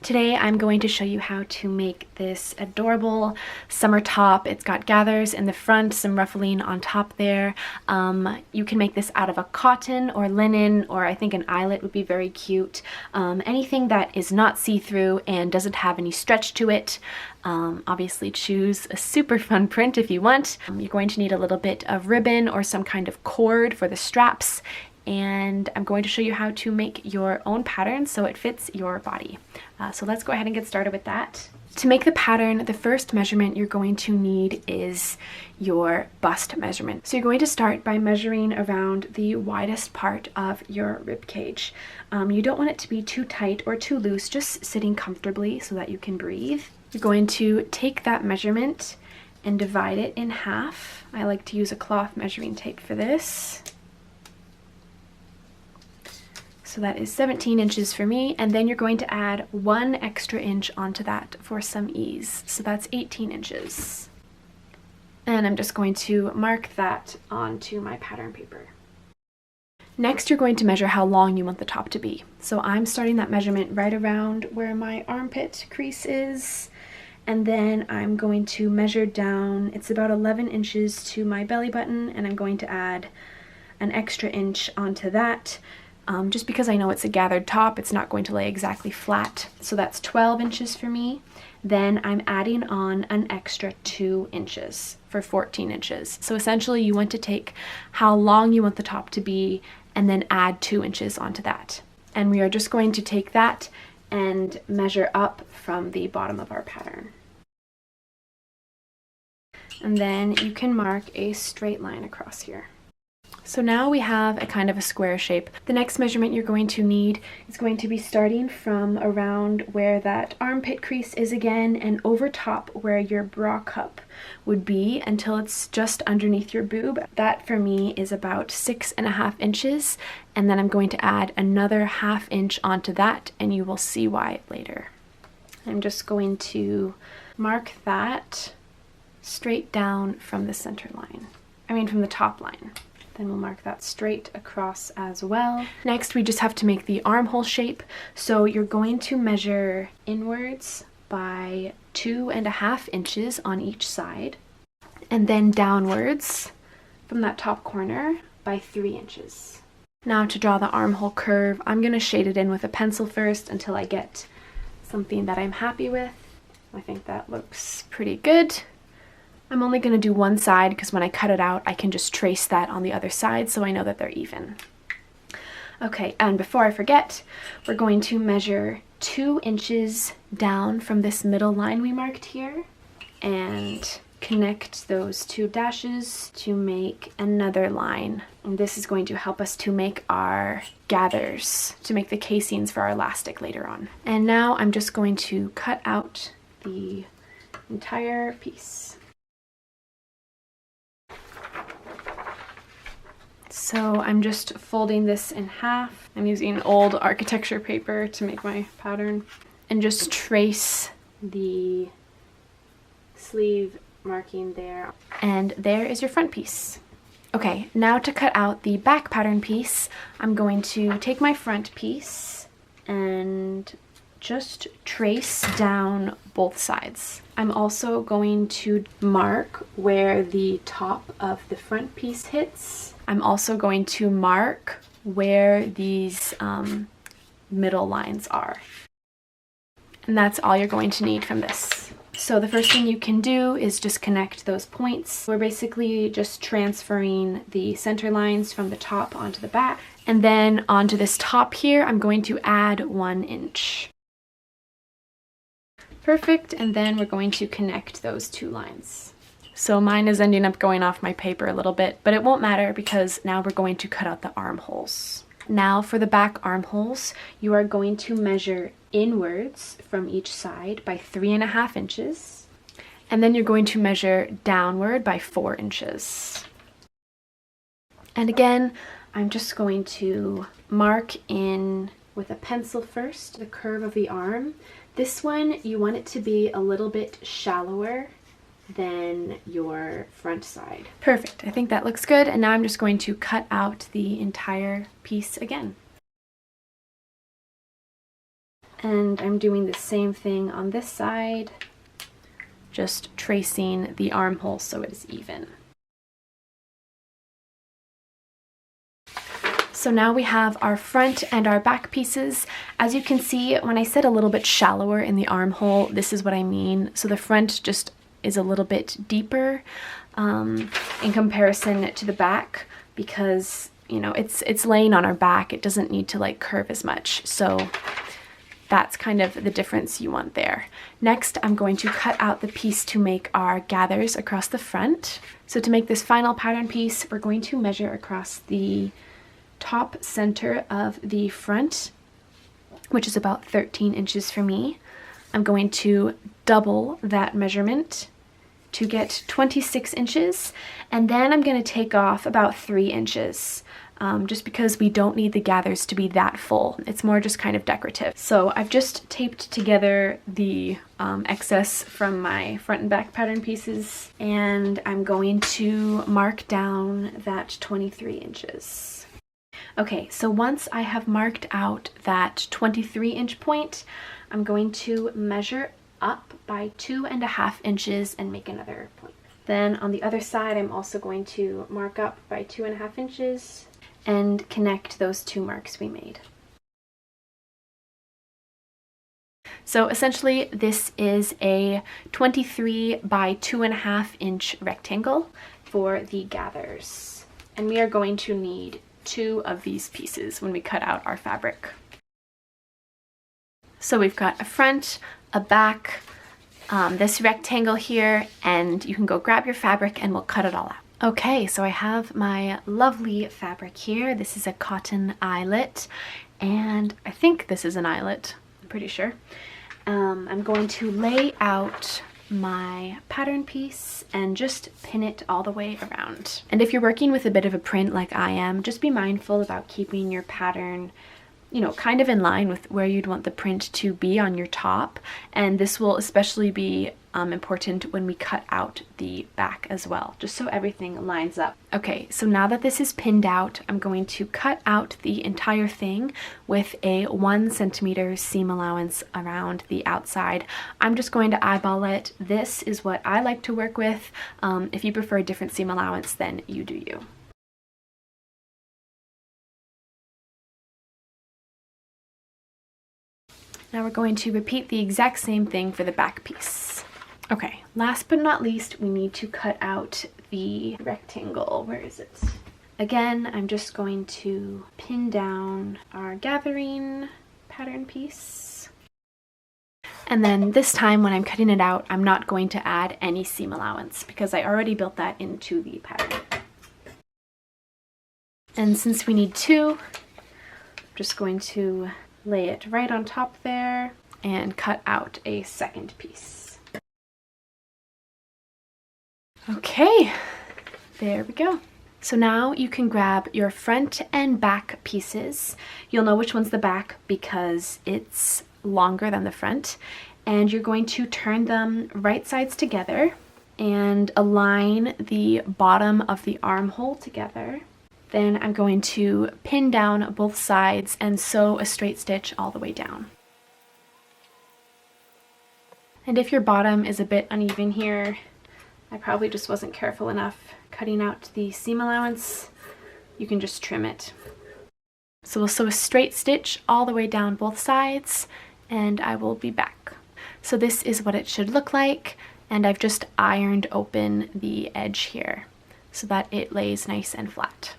Today I'm going to show you how to make this adorable summer top. It's got gathers in the front, some ruffling on top there. You can make this out of a cotton or linen, or I think an eyelet would be very cute. Anything that is not see-through and doesn't have any stretch to it. Obviously choose a super fun print if you want. You're going to need a little bit of ribbon or some kind of cord for the straps, and I'm going to show you how to make your own pattern so it fits your body. So let's go ahead and get started with that. To make the pattern, the first measurement you're going to need is your bust measurement. So you're going to start by measuring around the widest part of your rib cage. You don't want it to be too tight or too loose, just sitting comfortably so that you can breathe. You're going to take that measurement and divide it in half. I like to use a cloth measuring tape for this. So that is 17 inches for me, and then you're going to add 1 extra inch onto that for some ease. So that's 18 inches. And I'm just going to mark that onto my pattern paper. Next, you're going to measure how long you want the top to be. So I'm starting that measurement right around where my armpit crease is, and then I'm going to measure down. It's about 11 inches to my belly button, and I'm going to add an extra inch onto that. Just because I know it's a gathered top, it's not going to lay exactly flat. So that's 12 inches for me. Then I'm adding on an extra 2 inches for 14 inches. So essentially you want to take how long you want the top to be and then add 2 inches onto that. And we are just going to take that and measure up from the bottom of our pattern. And then you can mark a straight line across here. So now we have a kind of a square shape. The next measurement you're going to need is going to be starting from around where that armpit crease is again and over top where your bra cup would be until it's just underneath your boob. That for me is about 6.5 inches, and then I'm going to add another 1/2 inch onto that, and you will see why later. I'm just going to mark that straight down from the center line. From the top line. Then we'll mark that straight across as well. Next, we just have to make the armhole shape. So you're going to measure inwards by 2.5 inches on each side, and then downwards from that top corner by 3 inches. Now to draw the armhole curve, I'm gonna shade it in with a pencil first until I get something that I'm happy with. I think that looks pretty good. I'm only going to do one side because when I cut it out, I can just trace that on the other side so I know that they're even. Okay, and before I forget, we're going to measure 2 inches down from this middle line we marked here and connect those 2 dashes to make another line. And this is going to help us to make our gathers, to make the casings for our elastic later on. And now I'm just going to cut out the entire piece. So I'm just folding this in half. I'm using old architecture paper to make my pattern, and just trace the sleeve marking there. And there is your front piece. Okay, now to cut out the back pattern piece, I'm going to take my front piece and just trace down both sides. I'm also going to mark where the top of the front piece hits. I'm also going to mark where these middle lines are. And that's all you're going to need from this. So the first thing you can do is just connect those points. We're basically just transferring the center lines from the top onto the back. And then onto this top here, I'm going to add 1 inch. Perfect, and then we're going to connect those 2 lines. So mine is ending up going off my paper a little bit, but it won't matter because now we're going to cut out the armholes. Now for the back armholes, you are going to measure inwards from each side by 3.5 inches, and then you're going to measure downward by 4 inches. And again, I'm just going to mark in with a pencil first the curve of the arm. This one, you want it to be a little bit shallower than your front side. Perfect, I think that looks good, and now I'm just going to cut out the entire piece again. And I'm doing the same thing on this side, just tracing the armhole so it is even. So now we have our front and our back pieces. As you can see, when I said a little bit shallower in the armhole, this is what I mean. So the front just is a little bit deeper in comparison to the back, because, you know, it's laying on our back. It doesn't need to like curve as much. So that's kind of the difference you want there. Next, I'm going to cut out the piece to make our gathers across the front. So to make this final pattern piece, we're going to measure across the top center of the front, which is about 13 inches for me. I'm going to double that measurement to get 26 inches, and then I'm going to take off about 3 inches. Just because we don't need the gathers to be that full. It's more just kind of decorative. So I've just taped together the excess from my front and back pattern pieces, and I'm going to mark down that 23 inches. Okay, so once I have marked out that 23-inch point, I'm going to measure up by 2.5 inches and make another point. Then on the other side, I'm also going to mark up by 2.5 inches and connect those two marks we made. So essentially this is a 23 by 2.5 inch rectangle for the gathers. And we are going to need 2 of these pieces when we cut out our fabric. So we've got a front, a back, this rectangle here, and you can go grab your fabric and we'll cut it all out. Okay, so I have my lovely fabric here. This is a cotton eyelet, and I think this is an eyelet, I'm pretty sure. I'm going to lay out my pattern piece and just pin it all the way around. And if you're working with a bit of a print like I am, just be mindful about keeping your pattern, you know, kind of in line with where you'd want the print to be on your top. And this will especially be important when we cut out the back as well, just so everything lines up. Okay, so now that this is pinned out, I'm going to cut out the entire thing with a 1 centimeter seam allowance around the outside. I'm just going to eyeball it. This is what I like to work with. If you prefer a different seam allowance, then you do you. Now we're going to repeat the exact same thing for the back piece. Okay, last but not least, we need to cut out the rectangle. Where is it? Again, I'm just going to pin down our gathering pattern piece. And then this time when I'm cutting it out, I'm not going to add any seam allowance because I already built that into the pattern. And since we need 2, I'm just going to lay it right on top there and cut out a second piece. Okay, there we go. So now you can grab your front and back pieces. You'll know which one's the back because it's longer than the front. And you're going to turn them right sides together and align the bottom of the armhole together. Then I'm going to pin down both sides and sew a straight stitch all the way down. And if your bottom is a bit uneven here, I probably just wasn't careful enough cutting out the seam allowance, you can just trim it. So we'll sew a straight stitch all the way down both sides, and I will be back. So this is what it should look like, and I've just ironed open the edge here so that it lays nice and flat.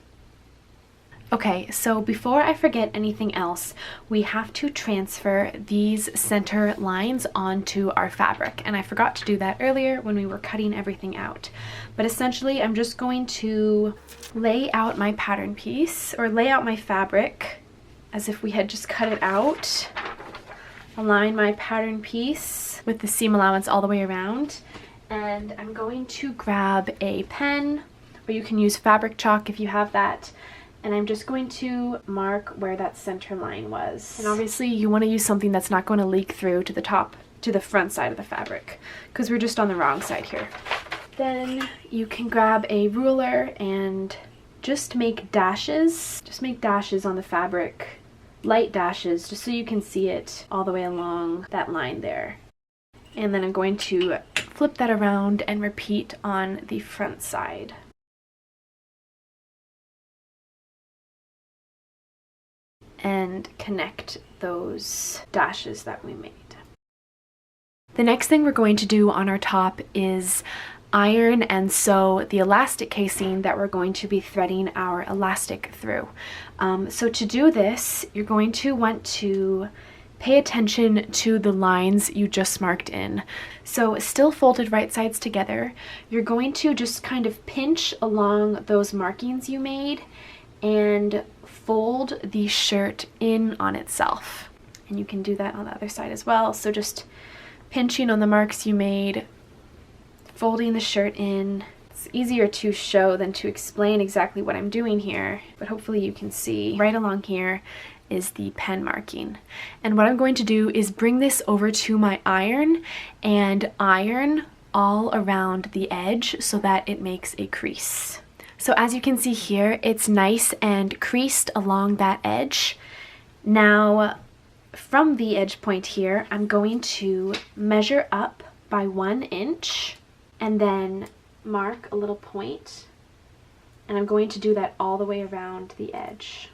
Okay, so before I forget anything else, we have to transfer these center lines onto our fabric, and I forgot to do that earlier when we were cutting everything out. But essentially, I'm just going to lay out my pattern piece, or lay out my fabric as if we had just cut it out, align my pattern piece with the seam allowance all the way around, and I'm going to grab a pen, or you can use fabric chalk if you have that. And I'm just going to mark where that center line was. And obviously you want to use something that's not going to leak through to the front side of the fabric, because we're just on the wrong side here. Then you can grab a ruler and just make dashes. Just make dashes on the fabric light dashes just so you can see it all the way along that line there. And then I'm going to flip that around and repeat on the front side. And connect those dashes that we made. The next thing we're going to do on our top is iron and sew the elastic casing that we're going to be threading our elastic through. So to do this, you're going to want to pay attention to the lines you just marked in. So still folded right sides together, you're going to just kind of pinch along those markings you made and fold the shirt in on itself. And you can do that on the other side as well. So just pinching on the marks you made, folding the shirt in. It's easier to show than to explain exactly what I'm doing here, but hopefully you can see right along here is the pen marking. And what I'm going to do is bring this over to my iron and iron all around the edge so that it makes a crease. So as you can see here, it's nice and creased along that edge. Now, from the edge point here, I'm going to measure up by 1 inch and then mark a little point, and I'm going to do that all the way around the edge.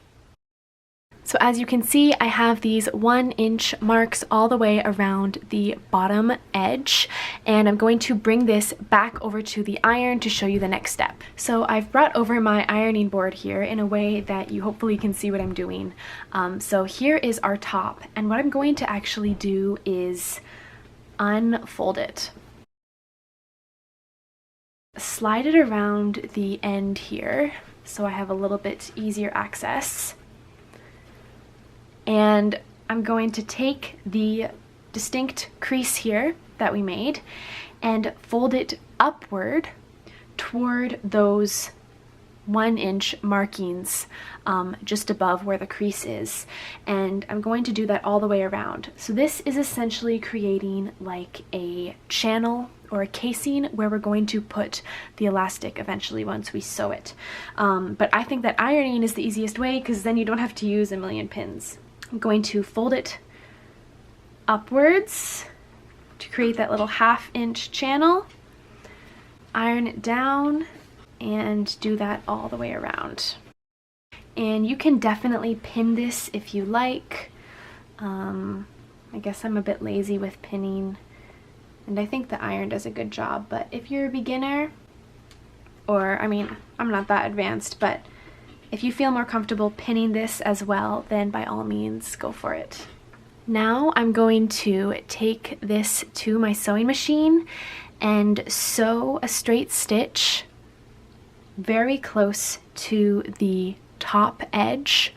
So as you can see, I have these 1 inch marks all the way around the bottom edge, and I'm going to bring this back over to the iron to show you the next step. So I've brought over my ironing board here in a way that you hopefully can see what I'm doing. So here is our top, and what I'm going to actually do is unfold it. Slide it around the end here so I have a little bit easier access. And I'm going to take the distinct crease here that we made and fold it upward toward those 1 inch markings just above where the crease is. And I'm going to do that all the way around. So this is essentially creating like a channel or a casing where we're going to put the elastic eventually once we sew it. But I think that ironing is the easiest way because then you don't have to use a million pins. I'm going to fold it upwards to create that little 1/2 inch channel, iron it down, and do that all the way around. And you can definitely pin this if you like. I guess I'm a bit lazy with pinning, and I think the iron does a good job, but if you're a beginner, or I mean, I'm not that advanced, but if you feel more comfortable pinning this as well, then by all means, go for it. Now I'm going to take this to my sewing machine and sew a straight stitch very close to the top edge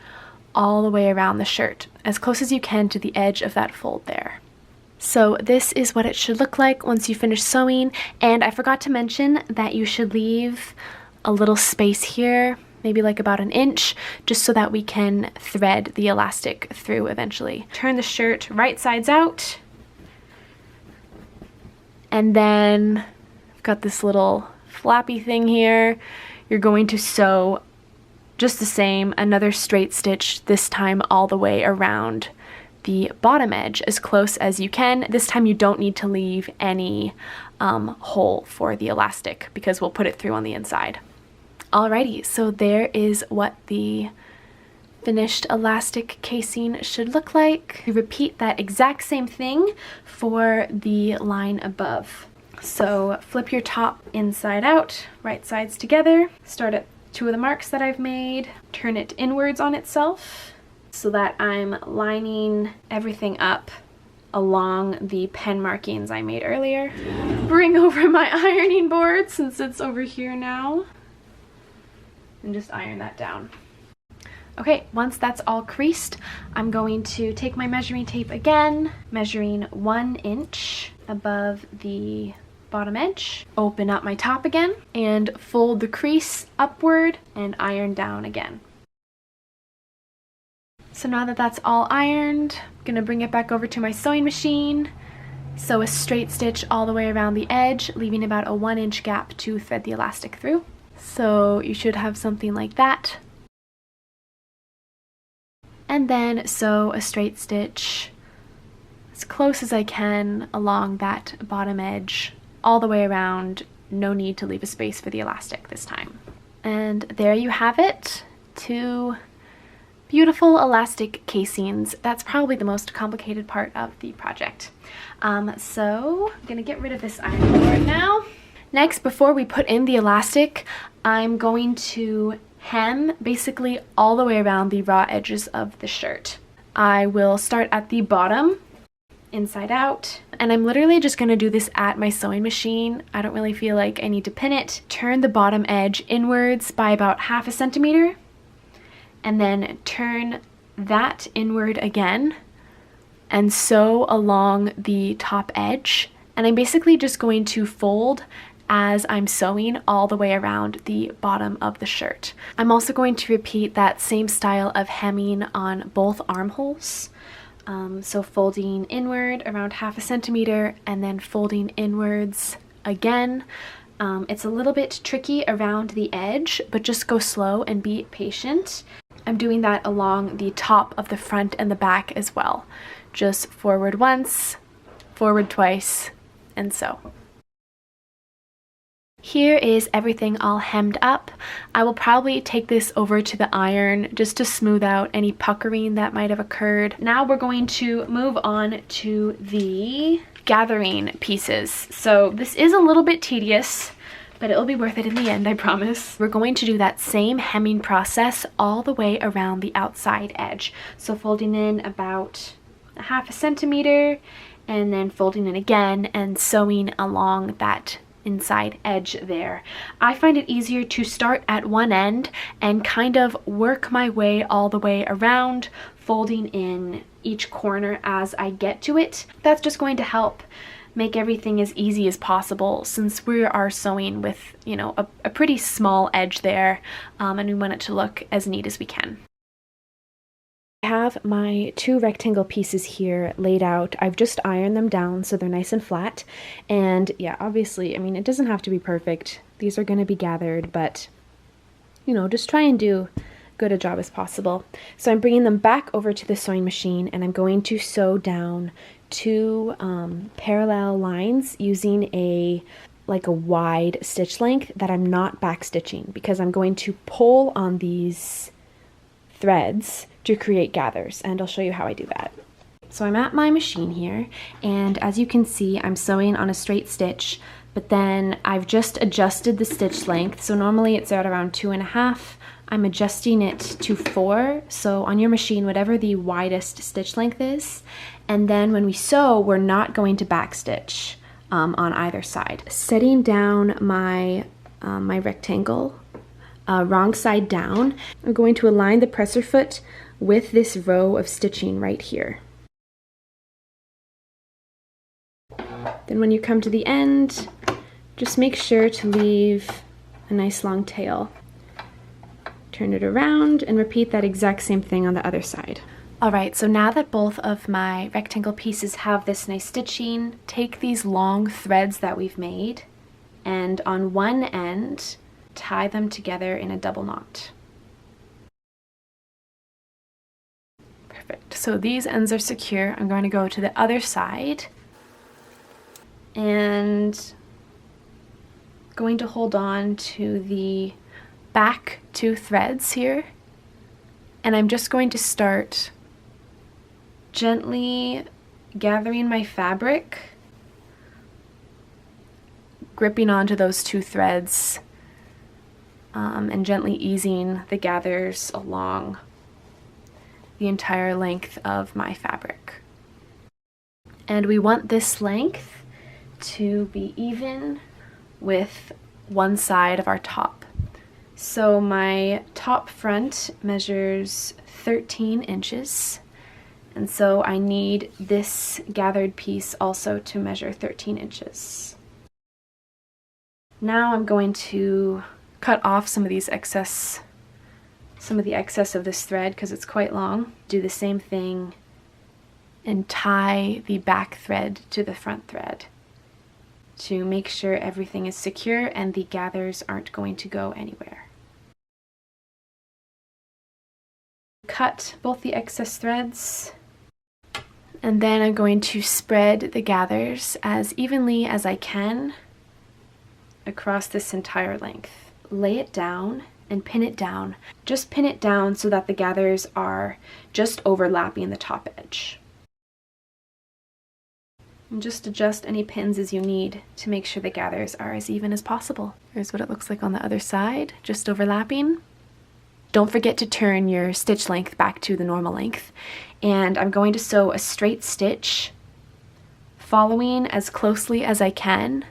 all the way around the shirt, as close as you can to the edge of that fold there. So this is what it should look like once you finish sewing, and I forgot to mention that you should leave a little space here, maybe like about 1 inch, just so that we can thread the elastic through eventually. Turn the shirt right sides out, and then I've got this little flappy thing here. You're going to sew just the same, another straight stitch, this time all the way around the bottom edge as close as you can. This time you don't need to leave any hole for the elastic because we'll put it through on the inside. Alrighty, so there is what the finished elastic casing should look like. You repeat that exact same thing for the line above. So flip your top inside out, right sides together, start at 2 of the marks that I've made, turn it inwards on itself so that I'm lining everything up along the pen markings I made earlier. Bring over my ironing board since it's over here now, and just iron that down. Okay, once that's all creased, I'm going to take my measuring tape again, measuring 1 inch above the bottom edge, open up my top again, and fold the crease upward and iron down again. So now that that's all ironed, I'm gonna bring it back over to my sewing machine, sew a straight stitch all the way around the edge, leaving about a 1 inch gap to thread the elastic through. So you should have something like that. and then sew a straight stitch as close as I can along that bottom edge all the way around. No need to leave a space for the elastic this time. And there you have it, 2 beautiful elastic casings. That's probably the most complicated part of the project. So I'm gonna get rid of this ironing board now. Next, before we put in the elastic, I'm going to hem basically all the way around the raw edges of the shirt. I will start at the bottom, inside out, and I'm literally just going to do this at my sewing machine. I don't really feel like I need to pin it. Turn the bottom edge inwards by about 1/2 centimeter, and then turn that inward again and sew along the top edge. And I'm basically just going to fold as I'm sewing all the way around the bottom of the shirt. I'm also going to repeat that same style of hemming on both armholes. So folding inward around 1/2 centimeter and then folding inwards again. It's a little bit tricky around the edge, but just go slow and be patient. I'm doing that along the top of the front and the back as well. Just forward once, forward twice, and so. Here is everything all hemmed up. I will probably take this over to the iron just to smooth out any puckering that might have occurred. Now we're going to move on to the gathering pieces. So this is a little bit tedious, but it'll be worth it in the end, I promise. We're going to do that same hemming process all the way around the outside edge. So folding in about 1/2 centimeter and then folding in again and sewing along that inside edge there. I find it easier to start at one end and kind of work my way all the way around, folding in each corner as I get to it. That's just going to help make everything as easy as possible, since we are sewing with, you know, a pretty small edge there, and we want it to look as neat as we can. I have my 2 rectangle pieces here laid out. I've just ironed them down so they're nice and flat. And yeah, obviously, I mean, it doesn't have to be perfect. These are going to be gathered, but, you know, just try and do good a job as possible. So I'm bringing them back over to the sewing machine, and I'm going to sew down 2 parallel lines using a wide stitch length that I'm not back stitching, because I'm going to pull on these threads to create gathers, and I'll show you how I do that. So I'm at my machine here, and as you can see, I'm sewing on a straight stitch, but then I've just adjusted the stitch length. So normally it's at around 2.5. I'm adjusting it to 4. So on your machine, whatever the widest stitch length is, and then when we sew, we're not going to back stitch on either side. Setting down my my rectangle wrong side down, I'm going to align the presser foot with this row of stitching right here. Then when you come to the end, just make sure to leave a nice long tail. Turn it around and repeat that exact same thing on the other side. Alright, so now that both of my rectangle pieces have this nice stitching, take these long threads that we've made, and on one end, tie them together in a double knot. Perfect. So these ends are secure. I'm going to go to the other side and going to hold on to the back 2 threads here, and I'm just going to start gently gathering my fabric, gripping onto those 2 threads, and gently easing the gathers along the entire length of my fabric. And we want this length to be even with one side of our top. So my top front measures 13 inches, and so I need this gathered piece also to measure 13 inches. Now I'm going to cut off some of the excess of this thread because it's quite long. Do the same thing and tie the back thread to the front thread to make sure everything is secure and the gathers aren't going to go anywhere. Cut both the excess threads, and then I'm going to spread the gathers as evenly as I can across this entire length. Lay it down and pin it down. Just pin it down so that the gathers are just overlapping the top edge. And just adjust any pins as you need to make sure the gathers are as even as possible. Here's what it looks like on the other side, just overlapping. Don't forget to turn your stitch length back to the normal length. And I'm going to sew a straight stitch, following as closely as I can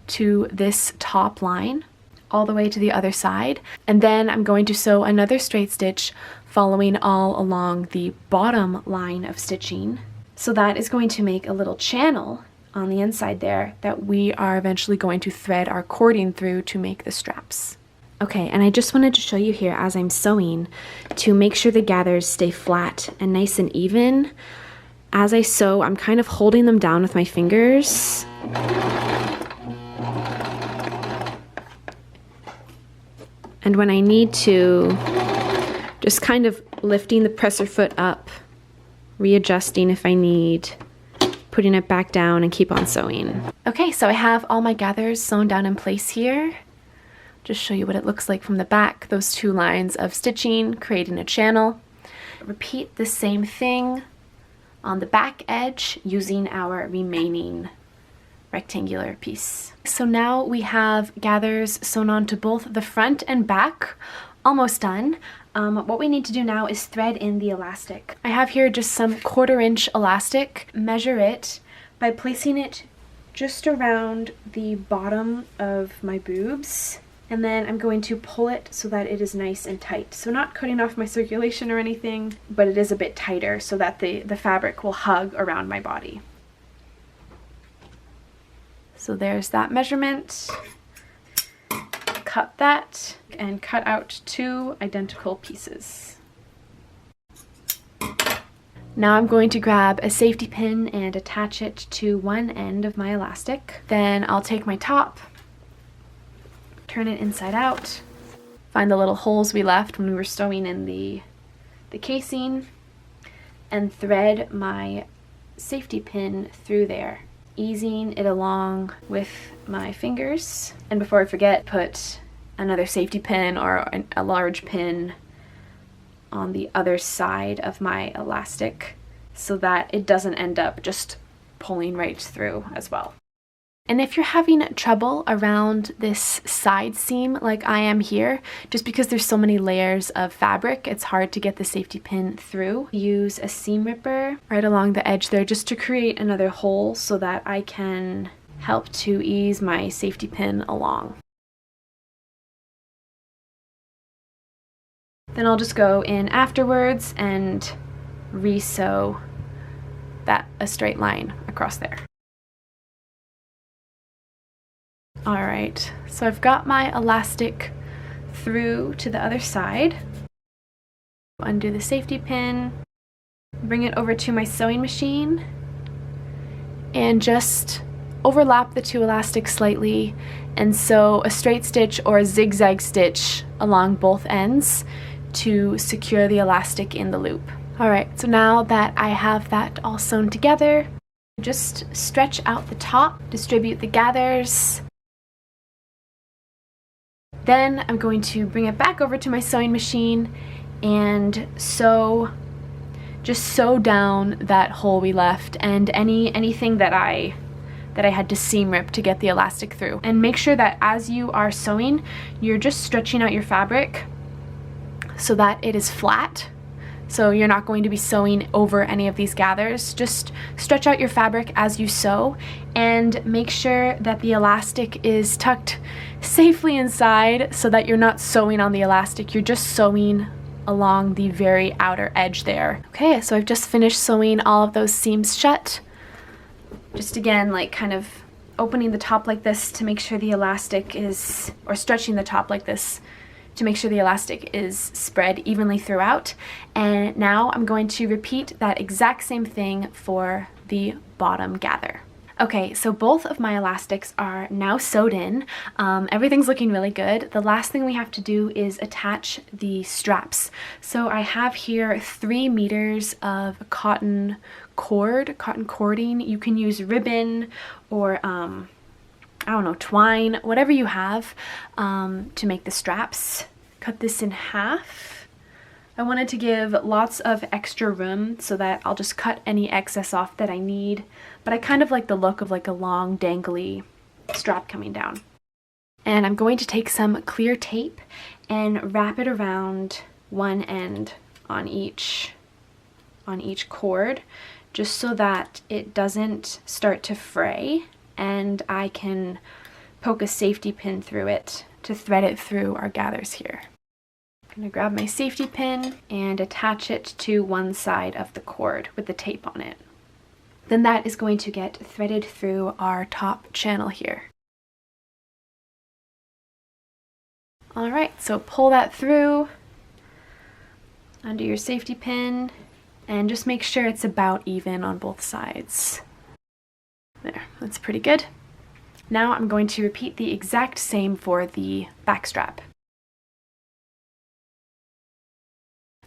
to this top line, all the way to the other side. And then I'm going to sew another straight stitch, following all along the bottom line of stitching. So that is going to make a little channel on the inside there that we are eventually going to thread our cording through to make the straps. Okay, and I just wanted to show you here as I'm sewing to make sure the gathers stay flat and nice and even. As I sew, I'm kind of holding them down with my fingers. And when I need to, just kind of lifting the presser foot up, readjusting if I need, putting it back down, and keep on sewing. Okay, so I have all my gathers sewn down in place here. Just show you what it looks like from the back, those two lines of stitching, creating a channel. Repeat the same thing on the back edge using our remaining rectangular piece. So now we have gathers sewn onto both the front and back, almost done. What we need to do now is thread in the elastic. I have here just some 1/4 inch elastic. Measure it by placing it just around the bottom of my boobs. And then I'm going to pull it so that it is nice and tight. So not cutting off my circulation or anything, but it is a bit tighter so that the fabric will hug around my body. So there's that measurement. Cut that and cut out 2 identical pieces. Now I'm going to grab a safety pin and attach it to one end of my elastic. Then I'll take my top, turn it inside out, find the little holes we left when we were sewing in the casing, and thread my safety pin through there, easing it along with my fingers. And before I forget, put another safety pin or a large pin on the other side of my elastic so that it doesn't end up just pulling right through as well. And if you're having trouble around this side seam like I am here, just because there's so many layers of fabric, it's hard to get the safety pin through. Use a seam ripper right along the edge there just to create another hole so that I can help to ease my safety pin along. Then I'll just go in afterwards and re-sew a straight line across there. Alright, so I've got my elastic through to the other side. Undo the safety pin, bring it over to my sewing machine, and just overlap the 2 elastics slightly and sew a straight stitch or a zigzag stitch along both ends to secure the elastic in the loop. Alright, so now that I have that all sewn together, just stretch out the top, distribute the gathers. Then I'm going to bring it back over to my sewing machine and just sew down that hole we left and anything that I had to seam rip to get the elastic through. And make sure that as you are sewing, you're just stretching out your fabric so that it is flat. So you're not going to be sewing over any of these gathers. Just stretch out your fabric as you sew and make sure that the elastic is tucked safely inside so that you're not sewing on the elastic. You're just sewing along the very outer edge there. Okay, so I've just finished sewing all of those seams shut. Just again, like kind of opening the top like this to make sure the elastic is, or stretching the top like this to make sure the elastic is spread evenly throughout. And now I'm going to repeat that exact same thing for the bottom gather. Okay, so both of my elastics are now sewed in. Everything's looking really good. The last thing we have to do is attach the straps. So I have here 3 meters of cotton cording. You can use ribbon or I don't know, twine, whatever you have to make the straps. Cut this in half. I wanted to give lots of extra room so that I'll just cut any excess off that I need, but I kind of like the look of like a long dangly strap coming down. And I'm going to take some clear tape and wrap it around one end on each cord, just so that it doesn't start to fray, and I can poke a safety pin through it to thread it through our gathers here. I'm going to grab my safety pin and attach it to one side of the cord with the tape on it. Then that is going to get threaded through our top channel here. Alright, so pull that through, undo your safety pin, and just make sure it's about even on both sides. There, that's pretty good. Now I'm going to repeat the exact same for the back strap.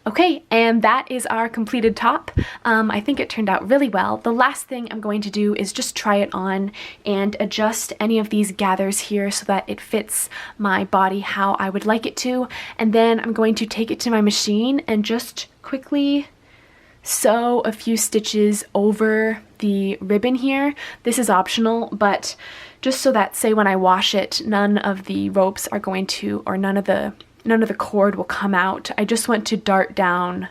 Okay, and that is our completed top. I think it turned out really well. The last thing I'm going to do is just try it on and adjust any of these gathers here so that it fits my body how I would like it to. And then I'm going to take it to my machine and just quickly sew a few stitches over the ribbon here. This is optional, but just so that, say when I wash it, none of the ropes are going to, or none of the cord will come out. I just want to dart down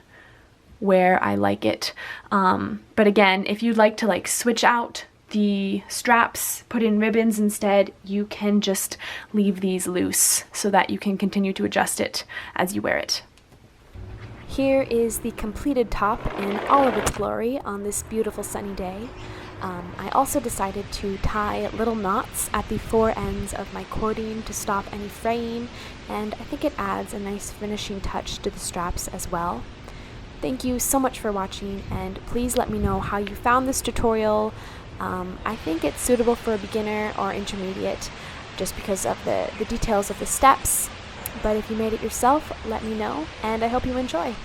where I like it. But again, if you'd like to like switch out the straps, put in ribbons instead, you can just leave these loose so that you can continue to adjust it as you wear it. Here is the completed top in all of its glory on this beautiful sunny day. I also decided to tie little knots at the 4 ends of my cording to stop any fraying, and I think it adds a nice finishing touch to the straps as well. Thank you so much for watching, and please let me know how you found this tutorial. I think it's suitable for a beginner or intermediate just because of the details of the steps, but if you made it yourself, let me know, and I hope you enjoy.